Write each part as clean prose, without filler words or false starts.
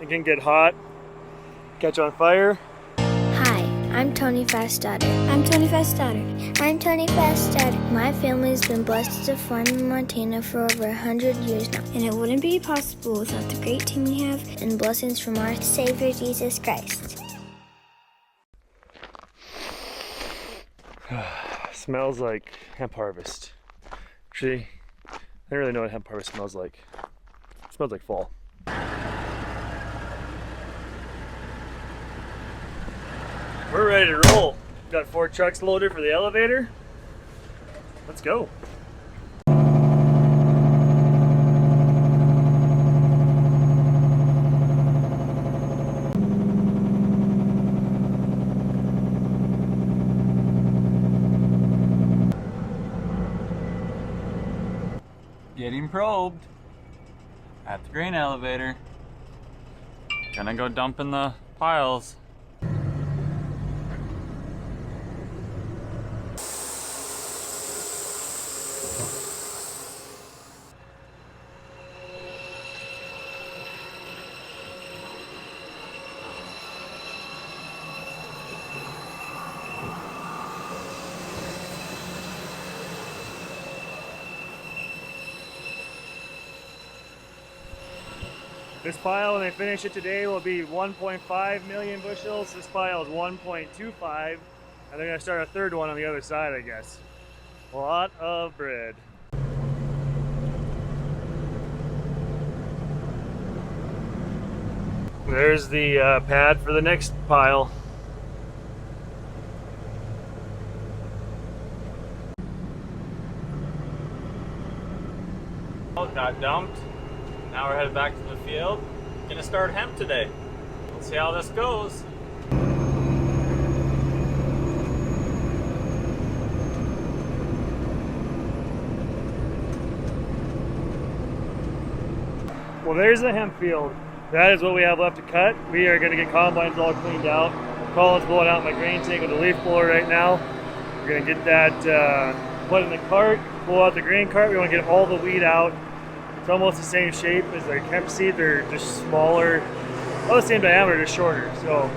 It can get hot, catch on fire. Hi, I'm Tony Fast's daughter. I'm Tony Fast's daughter. I'm Tony Fast's daughter. My family's been blessed to farm in Montana for over 100 years now, and it wouldn't be possible without the great team we have and blessings from our Savior Jesus Christ. Smells like hemp harvest. Actually, I don't really know what hemp harvest smells like. It smells like fall. We're ready to roll. Got 4 trucks loaded for the elevator. Let's go. Getting probed at the grain elevator. Gonna go dump in the piles. This pile, when they finish it today, will be 1.5 million bushels. This pile is 1.25, and they're gonna start a third one on the other side, I guess. A lot of bread. There's the pad for the next pile. Got dumped. Now we're headed back to the field. Gonna start hemp today. We'll see how this goes. Well, there's the hemp field. That is what we have left to cut. We are gonna get combines all cleaned out. Colin's blowing out my grain tank with a leaf blower right now. We're gonna get that put in the cart, blow out the grain cart. We wanna get all the weed out. It's almost the same shape as like hemp seed. They're just smaller, all the same diameter, just shorter. So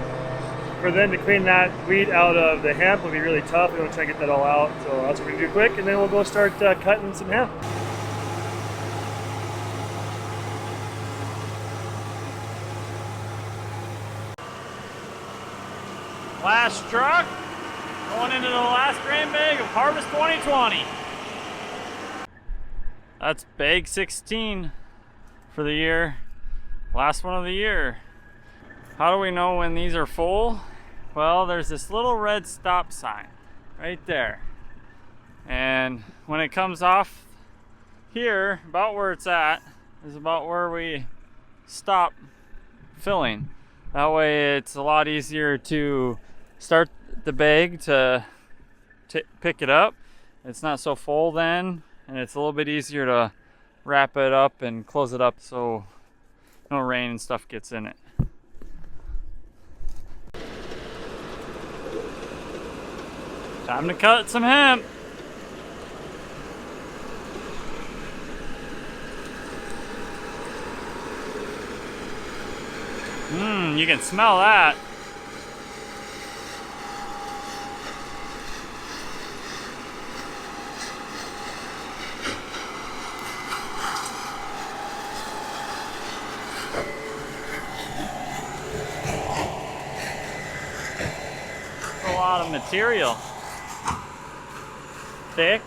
for them to clean that weed out of the hemp will be really tough. We want to try to get that all out. So that's what we're gonna do quick, and then we'll go start cutting some hemp. Last truck going into the last grain bag of Harvest 2020. That's bag 16 for the year. Last one of the year. How do we know when these are full? Well, there's this little red stop sign right there. And when it comes off here, about where it's at, is about where we stop filling. That way it's a lot easier to start the bag to pick it up. It's not so full then. And it's a little bit easier to wrap it up and close it up so no rain and stuff gets in it. Time to cut some hemp. You can smell that. A lot of material. Thick.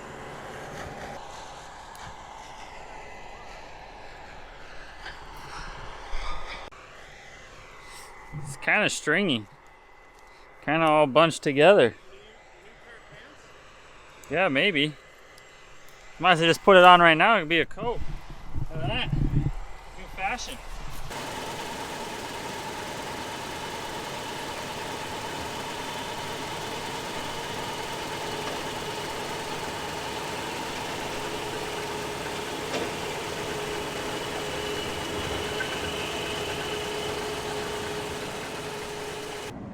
It's kind of stringy. Kind of all bunched together. Yeah, maybe. Might as well just put it on right now. It could be a coat. Look at that. New fashion.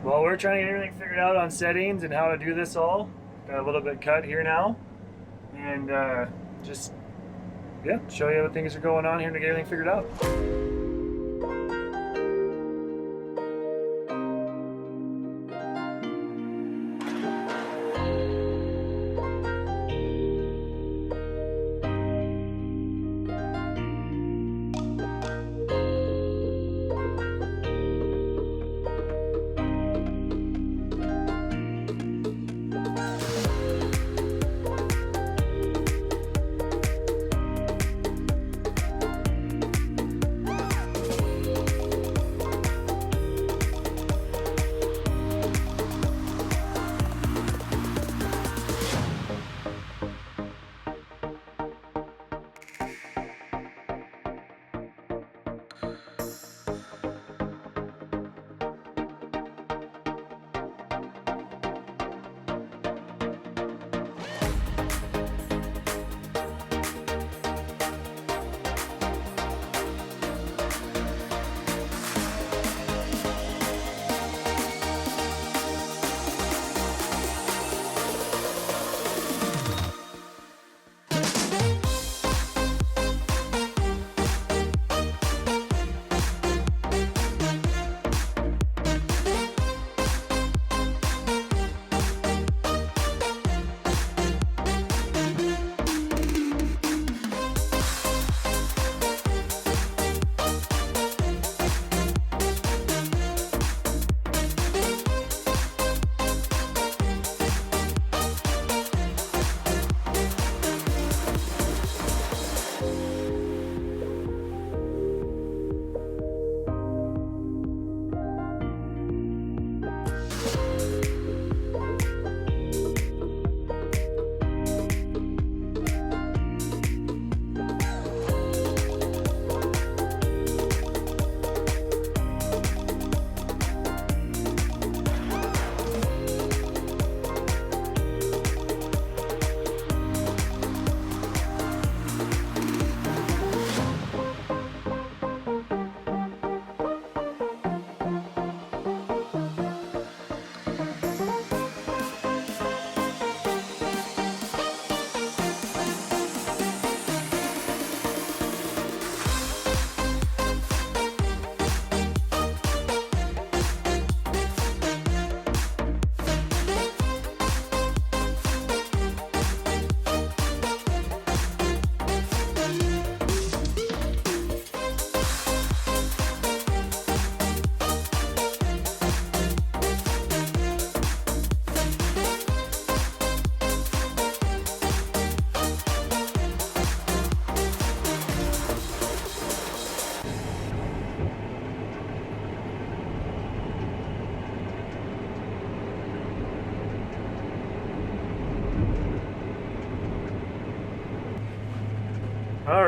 Well, we're trying to get everything figured out on settings and how to do this all. Got a little bit cut here now. And just, yeah, show you what things are going on here to get everything figured out.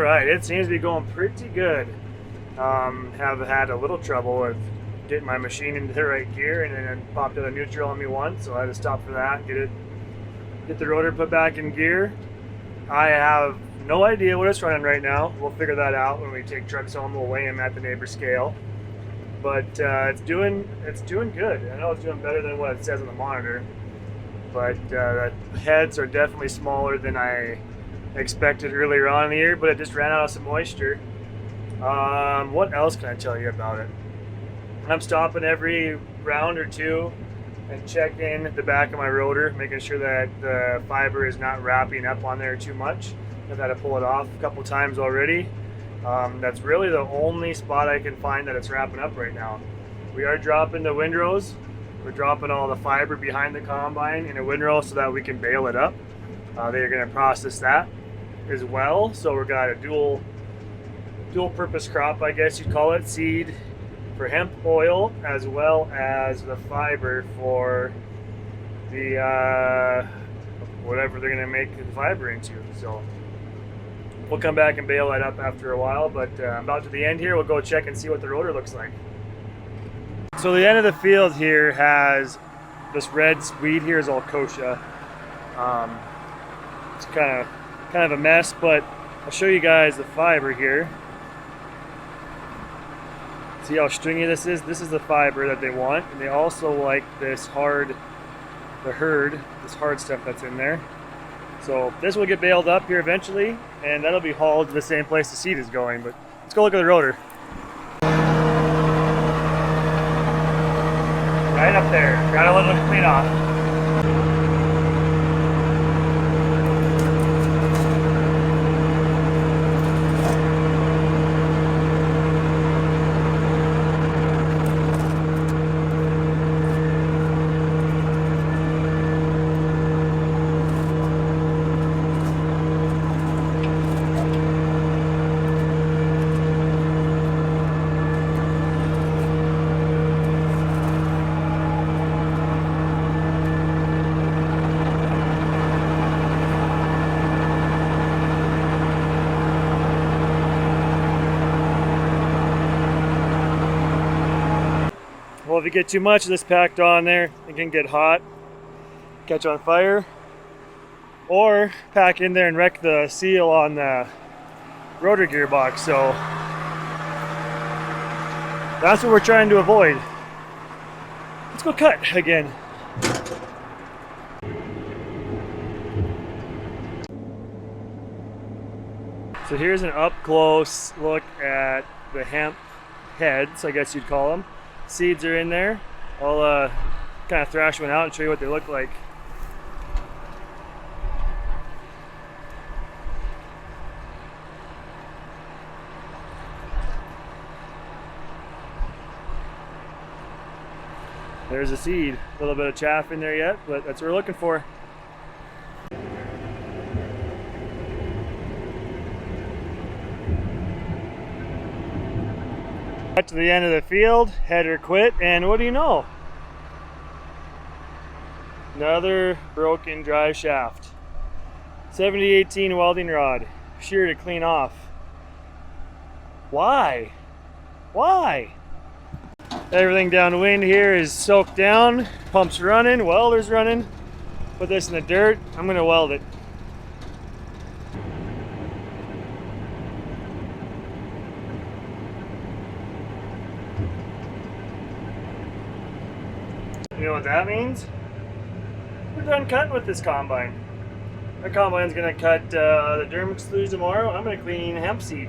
right, it seems to be going pretty good. Have had a little trouble with getting my machine into the right gear, and then it popped out of neutral on me once, so I had to stop for that, get the rotor put back in gear. I have no idea what it's running right now. We'll figure that out when we take trucks home. We'll weigh them at the neighbor scale. But it's doing good. I know it's doing better than what it says on the monitor. But the heads are definitely smaller than I expected earlier on in the year, but it just ran out of some moisture. What else can I tell you about it? I'm stopping every round or two and checking the back of my rotor, making sure that the fiber is not wrapping up on there too much. I've had to pull it off a couple times already. That's really the only spot I can find that it's wrapping up right now. We are dropping the windrows. We're dropping all the fiber behind the combine in a windrow so that we can bale it up. They're going to process that as well. So we've got a dual purpose crop, I guess you'd call it, seed for hemp oil, as well as the fiber for the whatever they're going to make the fiber into. So we'll come back and bale that up after a while, but about to the end here, we'll go check and see what the rotor looks like. So the end of the field here has this red weed here is all kochia. It's kind of a mess, but I'll show you guys the fiber here. See how stringy this is? This is the fiber that they want, and they also like this hard stuff that's in there. So this will get baled up here eventually, and that'll be hauled to the same place the seed is going. But let's go look at the rotor. Right up there. Gotta let it clean off. Well, if you get too much of this packed on there, it can get hot, catch on fire, or pack in there and wreck the seal on the rotor gearbox. So that's what we're trying to avoid. Let's go cut again. So here's an up close look at the hemp heads, I guess you'd call them. Seeds are in there. I'll kind of thrash one out and show you what they look like. There's a seed. A little bit of chaff in there yet, but that's what we're looking for. Got to the end of the field, header quit, and what do you know? Another broken drive shaft. 7018 welding rod, sure to clean off. Why? Why? Everything downwind here is soaked down, pumps running, welder's running. Put this in the dirt, I'm gonna weld it. You know what that means? We're done cutting with this combine. Our combine's gonna cut the dermic slews tomorrow. I'm gonna clean hemp seed,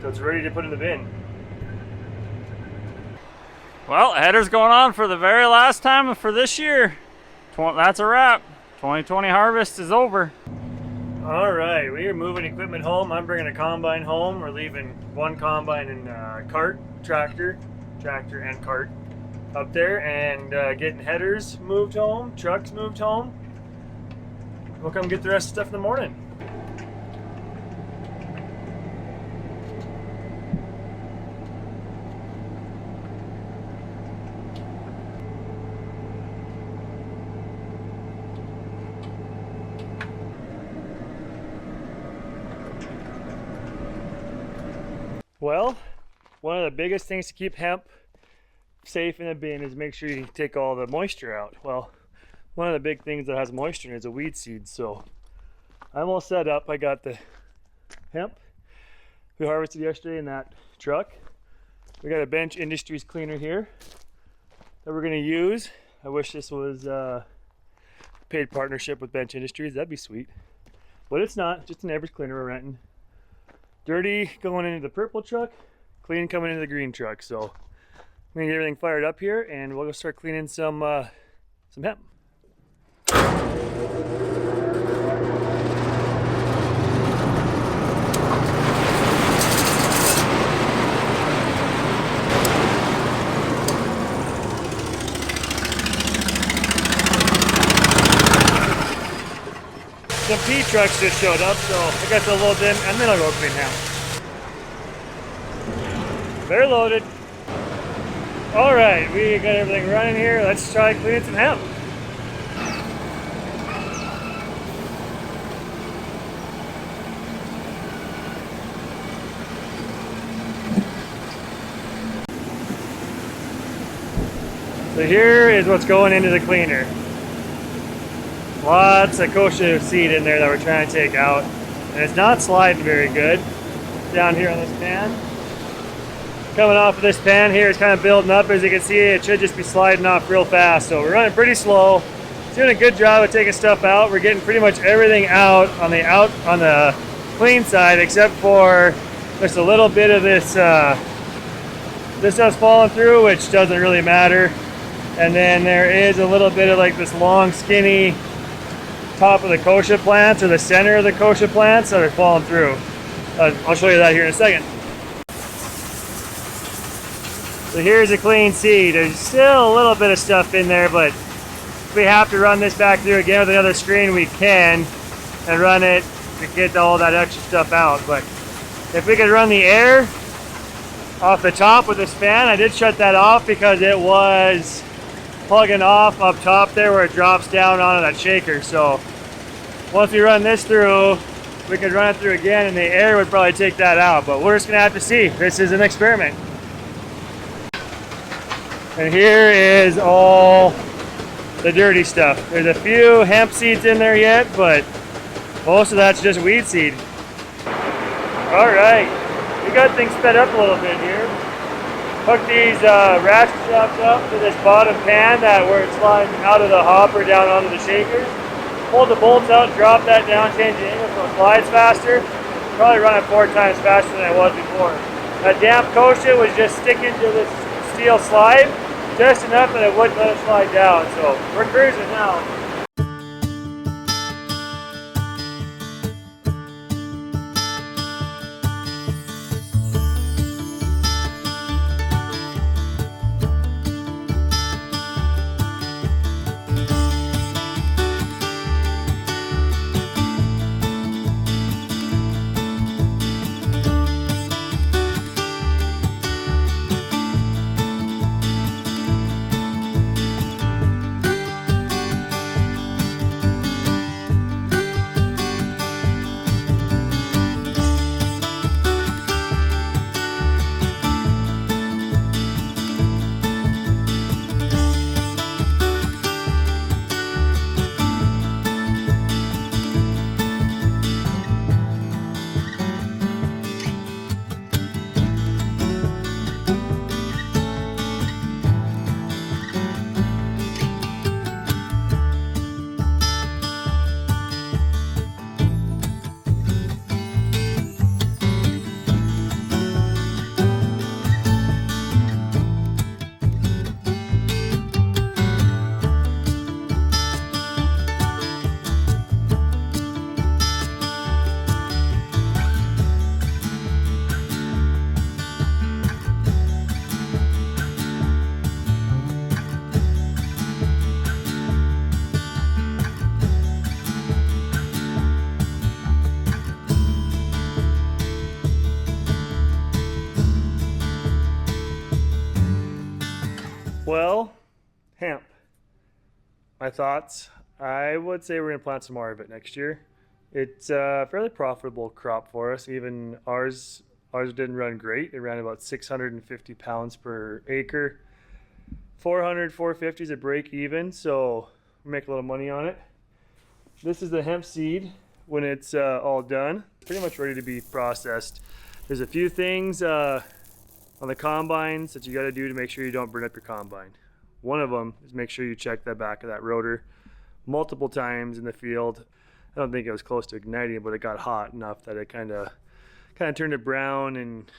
so it's ready to put in the bin. Well, header's going on for the very last time for this year. That's a wrap. 2020 harvest is over. All right, we are moving equipment home. I'm bringing a combine home. We're leaving one combine and cart, tractor and cart up there, and getting headers moved home, trucks moved home. We'll come get the rest of the stuff in the morning. Well, one of the biggest things to keep hemp safe in a bin is make sure you take all the moisture out. Well, one of the big things that has moisture in it is a weed seed. So I'm all set up. I got the hemp we harvested yesterday in that truck. We got a Bench Industries cleaner here that we're going to use. I wish this was a paid partnership with Bench Industries. That'd be sweet. But it's not. Just an average cleaner we're renting. Dirty going into the purple truck, clean coming into the green truck. So I'm gonna get everything fired up here, and we'll go start cleaning some hemp. Some pea trucks just showed up, so I got to load them, and then I'll go clean hemp. They're loaded. All right, we got everything running here. Let's try cleaning some hemp. So here is what's going into the cleaner. Lots of kochia seed in there that we're trying to take out, and it's not sliding very good. Down here on this pan, coming off of this pan here, it's kind of building up. As you can see, it should just be sliding off real fast. So we're running pretty slow. It's doing a good job of taking stuff out. We're getting pretty much everything out on the clean side, except for just a little bit of this. This stuff's falling through, which doesn't really matter. And then there is a little bit of like this long, skinny top of the kochia plants, or the center of the kochia plants, that are falling through. I'll show you that here in a second. So here's a clean seed. There's still a little bit of stuff in there, but if we have to run this back through again with another screen, we can, and run it to get all that extra stuff out. But if we could run the air off the top with this fan, I did shut that off because it was plugging off up top there where it drops down onto that shaker. So once we run this through, we could run it through again, and the air would probably take that out, but we're just gonna have to see. This is an experiment. And here is all the dirty stuff. There's a few hemp seeds in there yet, but most of that's just weed seed. All right, we got things sped up a little bit here. Hook these ratchet straps up to this bottom pan where it's sliding out of the hopper down onto the shaker. Pull the bolts out, drop that down, change the angle so it slides faster. Probably run it 4 times faster than it was before. That damp kochia was just sticking to this steel slide just enough that it wouldn't let it slide down. So we're cruising now. Well, hemp. My thoughts. I would say we're going to plant some more of it next year. It's a fairly profitable crop for us. Even ours Ours didn't run great. It ran about 650 pounds per acre. 400, 450 is a break even, so we make a little money on it. This is the hemp seed when it's all done. Pretty much ready to be processed. There's a few things on the combines that you got to do to make sure you don't burn up your combine. One of them is make sure you check the back of that rotor multiple times in the field. I don't think it was close to igniting, but it got hot enough that it kind of turned it brown and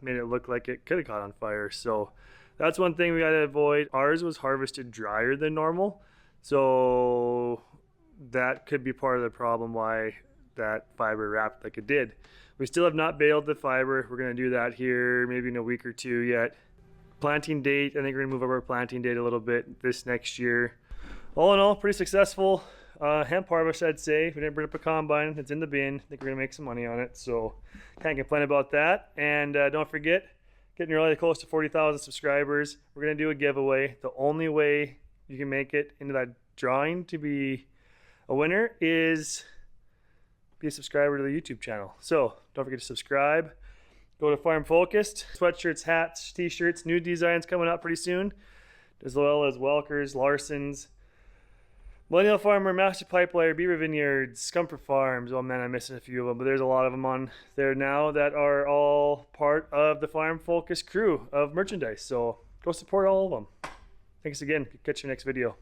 made it look like it could have caught on fire. So that's one thing we got to avoid. Ours was harvested drier than normal, so that could be part of the problem why that fiber wrapped like it did. We still have not baled the fiber. We're going to do that here maybe in a week or two yet. Planting date, I think we're going to move up our planting date a little bit this next year. All in all, pretty successful hemp harvest, I'd say. We didn't burn up a combine. It's in the bin. I think we're going to make some money on it, so can't complain about that. And don't forget, getting really close to 40,000 subscribers. We're going to do a giveaway. The only way you can make it into that drawing to be a winner is be a subscriber to the YouTube channel. So don't forget to subscribe. Go to Farm Focused. Sweatshirts, hats, t-shirts, new designs coming out pretty soon, as well as Welkers, Larson's, Millennial Farmer, Master Pipeline, Beaver Vineyards, Comfort Farms. Oh man, I'm missing a few of them, but there's a lot of them on there now that are all part of the Farm Focus crew of merchandise. So go support all of them. Thanks again. Catch you next video.